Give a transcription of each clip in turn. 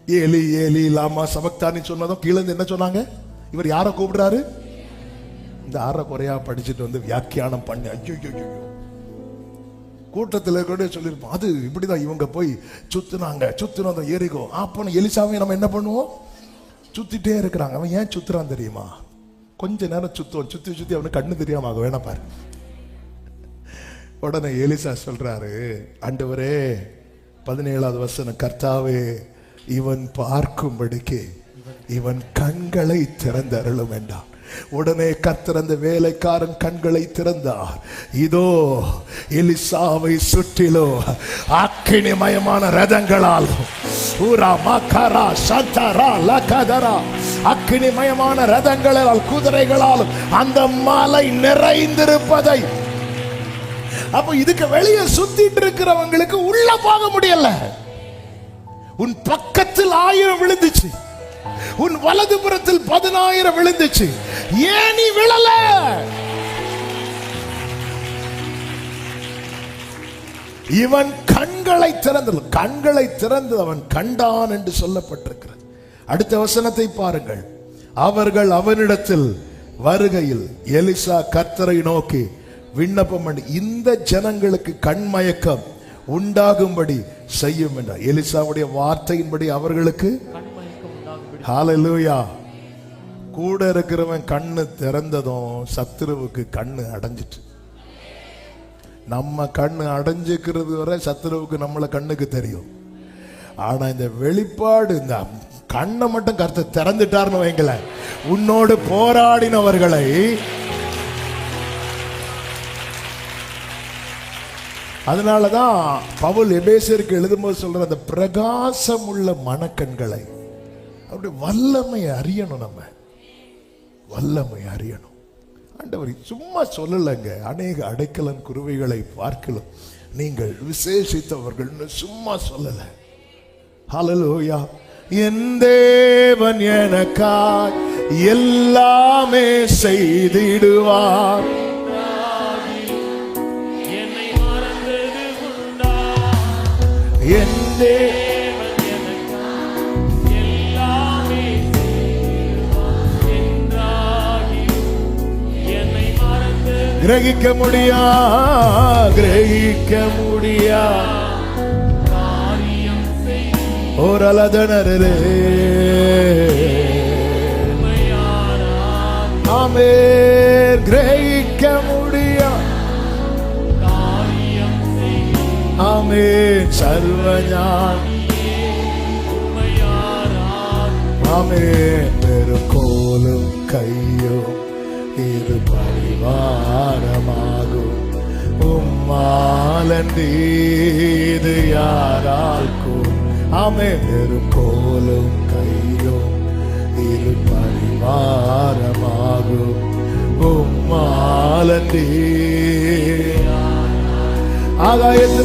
Eli Eli லாமா சபக்தானி சொன்னதும் கீழே இருந்து என்ன சொன்னாங்க? இவர் யாரை கூப்பிடுறாரு? இந்த அரை குறையா படிச்சுட்டு வந்து வியாக்கியானம் பண்ணி ஐயோ கூட்டத்தில் கூட சொல்லியிருப்போம். அது இப்படிதான் இவங்க போய் சுத்தினதும் எரிகோ. அப்ப எலிசாவை நம்ம என்ன பண்ணுவோம்? சுத்திட்டே இருக்கிறாங்க. அவன் ஏன் சுத்துறான் தெரியுமா? கொஞ்ச நேரம் சுத்துவோம், சுத்தி அவனுக்கு கண்ணு தெரியாம ஆக வேணா பாரு. உடனே எலிசா சொல்றாரு, ஆண்டவரே 17வது வசனம், கர்த்தாவே இவன் பார்க்கும்படிக்கு இவன் கண்களை திறந்தருளும் என்றான். உடனே கர்த்தர் அந்த வேலைக்காரன் கண்களை திறந்தார். இதோ எலிசாவை சுற்றிலோ அக்கினிமயமான ரதங்களால் அக்கினிமயமான ரதங்களால் குதிரைகளால் அந்த மலை நிறைந்திருப்பதை. அப்ப இதுக்கு வெளியே சுத்திட்டு இருக்கிறவங்களுக்கு உள்ள போக முடியல. உன் பக்கத்தில் 1000 விழுந்துச்சு, உன் வலது புறத்தில் 10,000 விழுந்துச்சு, ஏன் நீ விழல? இவன் கண்களை திறந்து அவன் கண்டான் என்று சொல்லப்பட்டிருக்கிறது. அடுத்த வசனத்தை பாருங்கள். அவர்கள் அவனிடத்தில் வருகையில் எலிசா கர்த்தரை நோக்கி விண்ணப்பம் பண்ணி இந்த ஜனங்களுக்கு கண்மயக்கம் உண்டாகும்படி செய்யும் என்றார். எலிசாவுடைய வார்த்தையின்படி அவர்களுக்கு ஹல்லேலூயா. கூட இருக்கிறவன் கண்ணு திறந்ததும் சத்துருவுக்கு கண்ணு அடைஞ்சிட்டு. நம்ம கண்ணு அடைஞ்சிக்கிறது வரை சத்துருவுக்கு நம்மள கண்ணுக்கு தெரியும். ஆனா இந்த வெளிப்பாடு, இந்த கண்ணை மட்டும் கர்த்தர் திறந்துட்டார்னு வைங்கள, உன்னோடு போராடினவர்களை அதனாலதான் பவுல் எபேசியருக்கு எழுதும்போது சொல்ற அந்த பிரகாசம் உள்ள மனக்கண்களை அப்படி வல்லமை அறியணும். நம்ம வல்லமை அறியணும். ஆண்டவர் சும்மா சொல்லலைங்க, அநேக அடைக்கலன் குருவிகளை பார்க்கலாம் நீங்கள் விசேஷித்தவர்கள் சும்மா சொல்லல. ஹல்லேலூயா. என் தேவன் எனக்காய் எல்லாமே செய்திடுவார். என் தேவன் எனக்காய் எல்லாமே செய்திடுவார் என்றாகியும் என்னை மறந்து கிரகிக்க முடியா காரியம் செய்யும் ஓரலதனரே. ஆமென். கிரகிக்க முடியா காரியம் செய்யும். ஆமென். சர்வஞானியே ஆமென். பெருங்கோலும் கையும் இது பரிவாரமாகும், உம்மாலன்றி இது யாரால் கூறும். ஆமென். பெருங்கோலும் கையும் இது பரிவாரமாகும், உம்மாலன்றி. ஆகாயத்து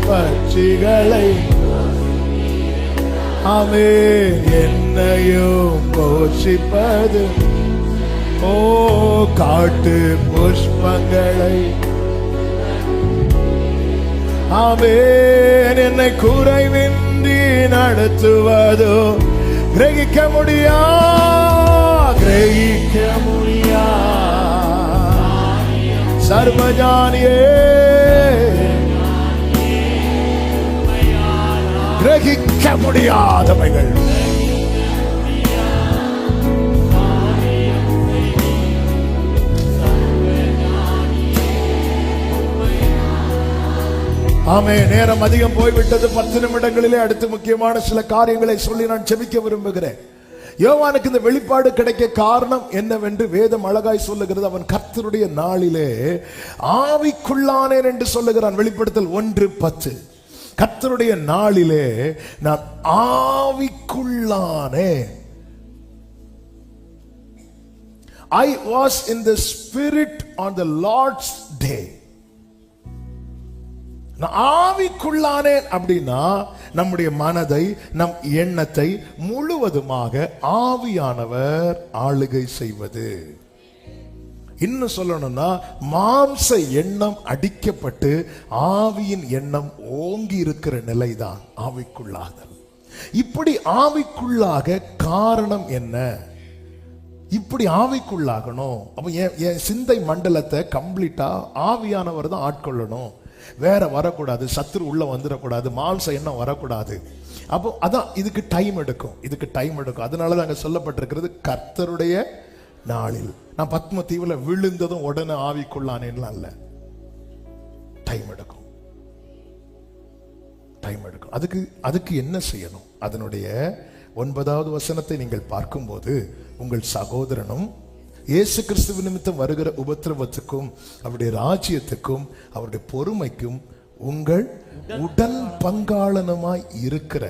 பட்சிகளை ஆமென் என்னையும் போஷிப்பது. ஓ காட்டு புஷ்பங்களை ஆமென் என்னை குறைவின்றி நடத்துவதோ. கிரகிக்க முடியா சர்வஞானியே, கிரகிக்க முடியாதவைகள் ஆமே. நேரம் அதிகம் போய்விட்டது. 10 நிமிடங்களிலே அடுத்து முக்கியமான சில காரியங்களை சொல்லி நான் ஜெபிக்க விரும்புகிறேன். யோவானுக்கு இந்த வெளிப்பாடு கிடைக்க காரணம் என்னவென்று வேதம் அழகாய் சொல்லுகிறது. அவன் கர்த்தருடைய நாளிலே ஆவிக்குள்ளானேன் என்று சொல்லுகிறான். வெளிப்படுத்தல் 1:10. கர்த்தருடைய நாளிலே நான் ஆவிக்குள்ளானேன். I was in the spirit on the Lord's day. ஆவிக்குள்ளானேன் அப்படின்னா நம்முடைய மனதை, நம் எண்ணத்தை முழுவதுமாக ஆவியானவர் ஆளுகை செய்வது. இன்னும் சொல்லணும்னா மாம்ச எண்ணம் அடிக்கப்பட்டு ஆவியின் எண்ணம் ஓங்கி இருக்கிற நிலைதான் ஆவிக்குள்ளாதல். இப்படி ஆவிக்குள்ளாக காரணம் என்ன? இப்படி ஆவிக்குள்ளாகணும். அப்ப என் சிந்தை மண்டலத்தை கம்ப்ளீட்டா ஆவியானவர் தான் ஆட்கொள்ளணும். வேற வரக்கூடாது, சத்துரு உள்ள வந்துடக்கூடாது, மாம்ச எண்ணம் வரக்கூடாது. அப்போ அதான் இதுக்கு டைம் எடுக்கும். அதனாலதான் அங்க சொல்லப்பட்டிருக்கிறது கர்த்தருடைய நாளில். நான் பத்ம தீவுல விழுந்ததும் உடனே ஆவிக்குள்ளானேன்லாம் இல்ல, டைம் எடுக்கும். அதுக்கு என்ன செய்யணும்? அதனுடைய 9வது வசனத்தை நீங்கள் பார்க்கும்போது, உங்கள் சகோதரனும் இயேசு கிறிஸ்துவ நிமித்தம் வருகிற உபத்திரவத்துக்கும் அவருடைய ராஜ்யத்துக்கும் அவருடைய பொறுமைக்கும் உங்கள் உடன் பங்காளனுமாய் இருக்கிற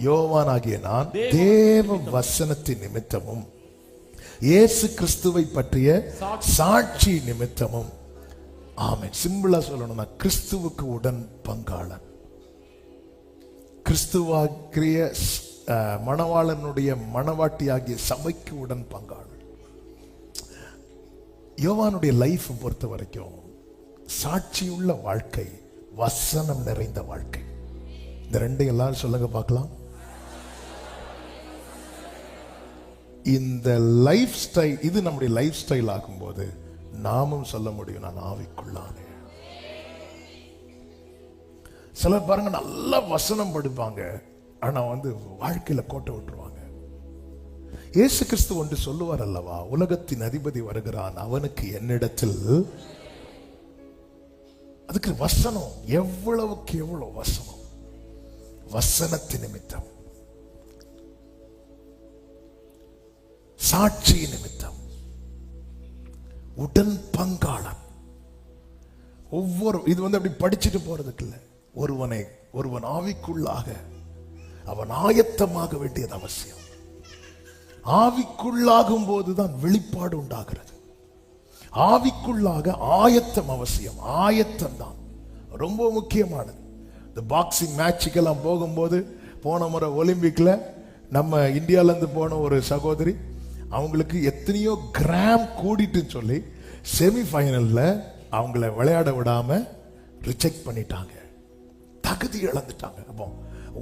யோவானாகிய நான் தேவ வசனத்தின் நிமித்தமும் இயேசு கிறிஸ்துவை பற்றிய சாட்சி நிமித்தமும். ஆமென். சிம்பிளா சொல்லணும்னா கிறிஸ்துவுக்கு உடன் பங்காளன், கிறிஸ்துவாகிய மணவாளனுடைய மணவாட்டியாகிய சபைக்கு உடன் பங்காளன். யோவானுடைய லைஃப் பொறுத்த வரைக்கும் சாட்சியுள்ள வாழ்க்கை, வசனம் நிறைந்த வாழ்க்கை. இந்த ரெண்டையும் எல்லாரும் சொல்லுங்க பார்க்கலாம். இந்த லைஃப் ஸ்டைல், இது நம்முடைய லைஃப் ஸ்டைல் ஆகும்போது நாமும் சொல்ல முடியும், நான் ஆவிக்குள்ளானே. சிலர் பாருங்க நல்ல வசனம் படிப்பாங்க, ஆனா வாழ்க்கையில கோட்டை விட்டுருவாங்க. இயேசு கிறிஸ்து ஒன்று சொல்லுவார் அல்லவா, உலகத்தின் அதிபதி வருகிறான், அவனுக்கு என்னிடத்தில். அதுக்கு வசனம் எவ்வளவுக்கு எவ்வளவு வசனம், வசனத்தின் நிமித்தம், சாட்சி நிமித்தம், உடன் பங்காளன். ஒவ்வொரு இது அப்படி படிச்சுட்டு போறதுக்கு இல்லை. ஒருவன் ஆவிக்குள்ளாக அவன் ஆயத்தமாக வேண்டியது அவசியம். ஆவிக்குள்ளாகும் போதுதான் வெளிப்பாடு உண்டாகிறது. ஆவிக்குள்ளாக ஆயத்தம் அவசியம். ஆயத்தம் தான் ரொம்ப முக்கியமானது. இந்த பாக்ஸிங் மேட்சுக்கெல்லாம் போகும்போது, போன முறை ஒலிம்பிக்ல நம்ம இந்தியால இருந்து போன ஒரு சகோதரி, அவங்களுக்கு எத்தனையோ கிராம் கூடிட்டுன்னு சொல்லி செமிஃபைனல்ல அவங்கள விளையாட விடாம ரிஜெக்ட் பண்ணிட்டாங்க, தகுதி இழந்துட்டாங்க. அப்போ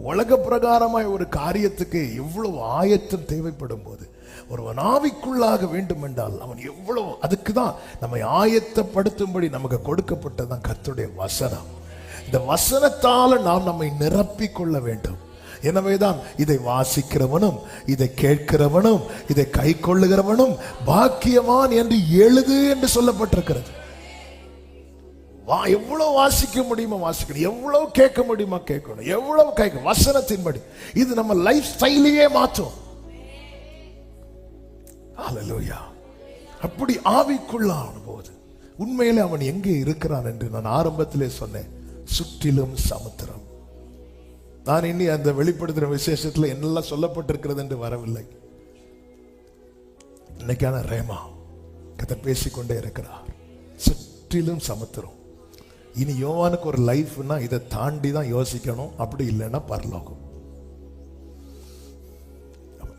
உலக பிரகாரமாய் ஒரு காரியத்துக்கு எவ்வளவு ஆயத்தம் தேவைப்படும் போது, ஒருவன் ஆவிக்குள்ளாக வேண்டும் என்றால் அவன் எவ்வளவு, அதுக்கு தான் நம்மை ஆயத்தப்படுத்தும்படி நமக்கு கொடுக்கப்பட்டதான் கர்த்தருடைய வசனம். இந்த வசனத்தால நாம் நம்மை நிரப்பிக் கொள்ள வேண்டும். எனவேதான் இதை வாசிக்கிறவனும் இதை கேட்கிறவனும் இதை கை கொள்ளுகிறவனும் பாக்கியவான் என்று எழுது என்று சொல்லப்பட்டிருக்கிறது. எவ்வளவு வாசிக்க முடியுமோ வாசிக்கணும், எவ்வளவு கேட்க முடியுமா கேட்கணும், எவ்வளவு கேட்க வசனத்தின்படி. இது நம்ம லைஃப் ஸ்டைலையே மாற்றும். ஹல்லேலூயா. அப்படி ஆவிக்குள்ளான போது உண்மையிலே அவன் எங்கே இருக்கிறான் என்று நான் ஆரம்பத்திலே சொன்னேன், சுற்றிலும் சமுத்திரம். நான் இனி அந்த வெளிப்படுத்துற விசேஷத்துல என்னெல்லாம் சொல்லப்பட்டிருக்கிறது என்று வரவில்லை. இன்னைக்கான ரேமா கர்த்தர் பேசிக்கொண்டே இருக்கிறார், சுற்றிலும் சமுத்திரம். இனி யோவானுக்கு ஒரு லைஃப்னா இதை தாண்டி தான் யோசிக்கணும், அப்படி இல்லைன்னா பரலோகம்.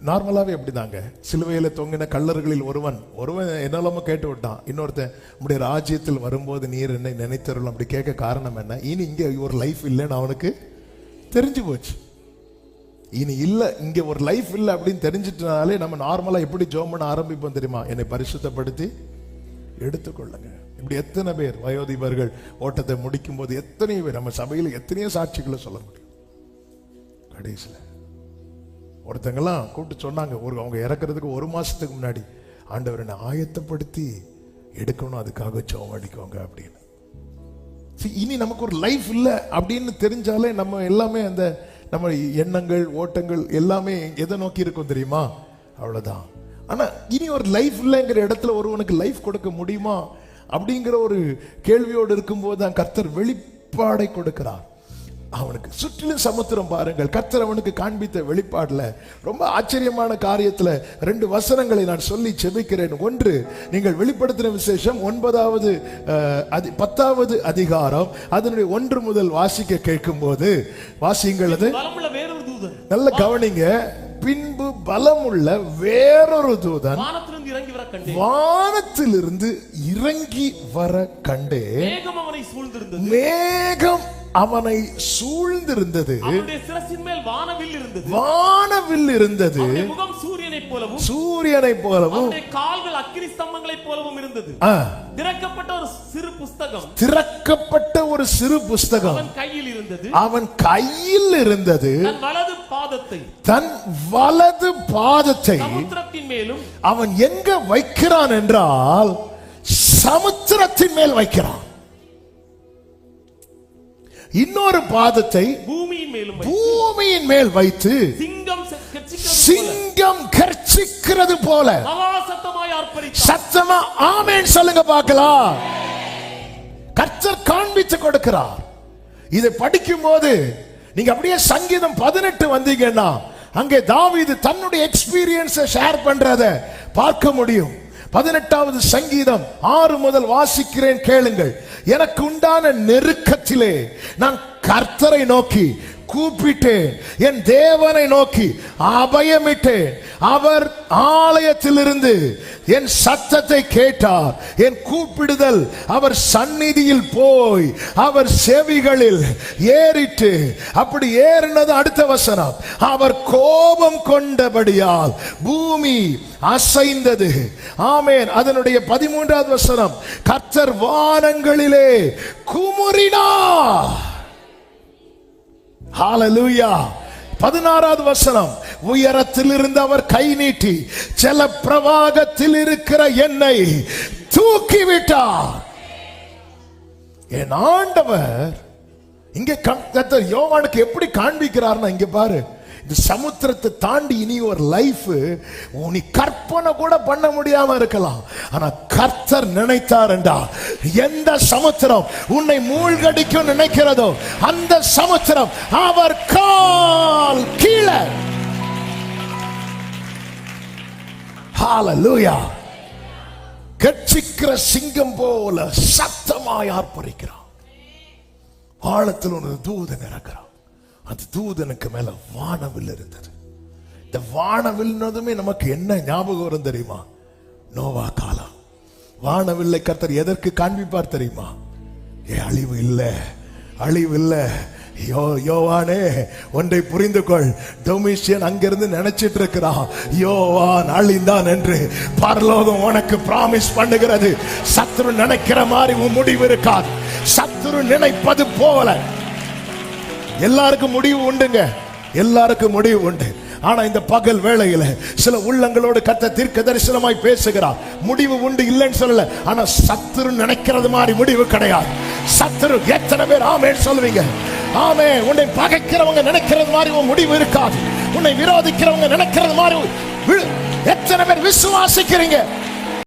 நார்மலாவே அப்படிதாங்க. சிலுவையில தொங்கின கள்ளர்களில் ஒருவன் என்னெல்லாமோ கேட்டு விட்டான். இன்னொருத்தன், உம்முடைய ராஜ்யத்தில் வரும்போது நீர் என்னை நினைத்தருளும், அப்படி கேட்க காரணம் என்ன? இனி இங்க ஒரு லைஃப் இல்லைன்னு அவனுக்கு தெரிஞ்சு போச்சு. இனி இல்ல, இங்க ஒரு லைஃப் இல்லை அப்படின்னு தெரிஞ்சிட்டனாலே நம்ம நார்மலா எப்படி ஜெபம் பண்ண ஆரம்பிப்போம் தெரியுமா? என்னை பரிசுத்தப்படுத்தி எடுத்துக்கொள்ளுங்க. இப்படி எத்தனை பேர் வயோதிபர்கள் ஓட்டத்தை முடிக்கும் போது, எத்தனை பேர் நம்ம சபையில் எத்தனையோ சாட்சிகளை சொல்ல முடியும். கடைசியில் ஒருத்தங்கெல்லாம் கூப்பிட்டு சொன்னாங்க, அவங்க இறக்குறதுக்கு 1 மாசத்துக்கு முன்னாடி, ஆண்டவர் என்னை ஆயத்தப்படுத்தி எடுக்கணும், அதுக்காக ஜெபம் அடிக்கோங்க அப்படின்னு. இனி நமக்கு ஒரு லைஃப் இல்லை அப்படின்னு தெரிஞ்சாலே நம்ம எல்லாமே அந்த நம்ம எண்ணங்கள் ஓட்டங்கள் எல்லாமே எதை நோக்கி இருக்கும் தெரியுமா? அவ்வளவுதான். ஆனா இனி ஒரு லைஃப் இல்லைங்கிற இடத்துல ஒருவனுக்கு லைஃப் கொடுக்க முடியுமா அப்படிங்கிற ஒரு கேள்வியோடு இருக்கும்போது தான் கர்த்தர் வெளிப்பாடை கொடுக்கிறார். அவனுக்கு சுற்றிலும் சமுத்திரம் பாருங்கள். கர்த்தர் அவனுக்கு காண்பித்த வெளிப்பாடுல ரொம்ப ஆச்சரியமான காரியத்துல 2 வசனங்களை நான் சொல்லி செபிக்கிறேன். ஒன்று, நீங்கள் வெளிப்படுத்தின விசேஷம் 10வது அதிகாரம் அதனுடைய 1 முதல் வாசிக்க கேட்கும் போது, வாசியுங்கள். அது நல்ல கவனிங்க. பின்பு பலமுள்ள வேறொரு தூதன் வானத்திலிருந்து இறங்கி வர கண்டேன். வானத்திலிருந்து இறங்கி வர கண்டே. மேகம் அவனை சூழ்ந்திருந்தது. மேகம் அவனை சூழ்ந்திருந்தது. அவனுடைய சிரசின் மேல் வானவில் இருந்தது. வானவில் இருந்தது. அவனுடைய முகம் சூரியனைப் போலவும் சூரியனைப் போலவும் அவனுடைய கால்கள் அக்கினி ஸ்தம்பங்களைப் போலவும் இருந்தது. திறக்கப்பட்ட ஒரு சிறு புஸ்தகம். திறக்கப்பட்ட ஒரு சிறு புஸ்தகம் அவன் கையில் இருந்தது. அவன் கையில் இருந்தது. தன் வலது பாதத்தை சமுத்திரத்தின் மேலும் அவன் எங்க வைக்கிறான் என்றால் சமுத்திரத்தின் மேல் வைக்கிறான். இன்னொரு பாதத்தை பூமியின் மேல் வைத்து சிங்கம் கர்ச்சிக்கிறது போல சத்தமா ஆமென் சொல்லுங்க பார்க்கலாம். கர்த்தர் காண்பித்து கொடுக்கிறார். இதை படிக்கும் போது நீங்க அப்படியே சங்கீதம் 18 வந்தீங்கன்னா அங்கே தாவீது தன்னுடைய எக்ஸ்பீரியன்ஸை ஷேர் பண்றத பார்க்க முடியும். 18வது சங்கீதம் 6 முதல் வாசிக்கிறேன், கேளுங்கள். எனக்கு உண்டான நெருக்கத்திலே நான் கர்த்தரை நோக்கி கூப்பிட்டேன், என் தேவனை நோக்கி அபயமிட்டேன். அவர் ஆலயத்திலிருந்து என் சத்தத்தை கேட்டார். என் கூப்பிடுதல் அவர் சந்நிதியில் போய் அவர் செவிகளில் ஏறிட்டு, அப்படி ஏறினது அடுத்த வசனம், அவர் கோபம் கொண்டபடியால் பூமி அசைந்தது. ஆமென். அதனுடைய 13வது வசனம், கர்த்தர் வானங்களிலே குமுறினார். ஹalleluya. 16வது வசனம், உயரத்தில் இருந்து அவர் கை நீட்டி ஜல பிரவாகத்தில் இருக்கிற என்னை தூக்கிவிட்டார். என் ஆண்டவர் இங்க கர்த்தர் யோவானுக்கு எப்படி காண்பிக்கிறார்னா, இங்க பாரு, இந்த சமுத்திரத்தை தாண்டி இனி ஒரு லைஃப் நீ கற்பனை கூட பண்ண முடியாம இருக்கலாம். ஆனா கர்த்தர் நினைத்தார் என்றால் எந்த சமுத்திரம் உன்னை மூழ்கடிக்கும் நினைக்கிறதோ அந்த சமுத்திரம் அவர் கால் கீழே. ஹalleluya. கர்ச்சிக்கிற சிங்கம் போல சத்தமாய் ஆர்ப்பரிக்கிறான். ஆழத்தில் ஒரு தூதன் இறங்குறான். அந்த தூதனுக்கு மேல வானவில் இருந்தது. இந்த வானவில்னதுமே நமக்கு என்ன ஞாபகம் வரும் தெரியுமா? நோவா காலம். வானவில்லை கர்த்தர் எதற்கு காண்பிப்பார் தெரியுமா? அழிவு இல்ல, அழிவு இல்ல. யோவானே ஒன்றை புரிந்து கொள், டொமிஷியன் அங்கிருந்து நினைச்சிட்டு இருக்கிறான் யோவான் அழிந்தான் என்று. பரலோகம் உனக்கு பிராமிஸ் பண்ணுகிறது, சத்துரு நினைக்கிற மாதிரி உன் முடிவு இருக்காது. சத்துரு நினைப்பது போல எல்லாருக்கும் முடிவு உண்டுங்க, எல்லாருக்கும் முடிவு உண்டு. ஆனா இந்த பகல் வேளையில சில உள்ளங்களோடு கர்த்தர் தீர்க்க தரிசனமாய் பேசுகிறார். முடிவு உண்டு, இல்லைன்னு சொல்லல. ஆனா சத்துரு நினைக்கிறது மாதிரி முடிவு கிடையாது. சத்துரு எத்தனை பேர் ஆமென் சொல்லுவீங்க? ஆமே. உன்னை பகைக்கிறவங்க நினைக்கிறது மாதிரி உன் முடிவு இருக்காது. உன்னை விரோதிக்கிறவங்க நினைக்கிறது மாதிரி எத்தனை பேர் விசுவாசிக்கிறீங்க?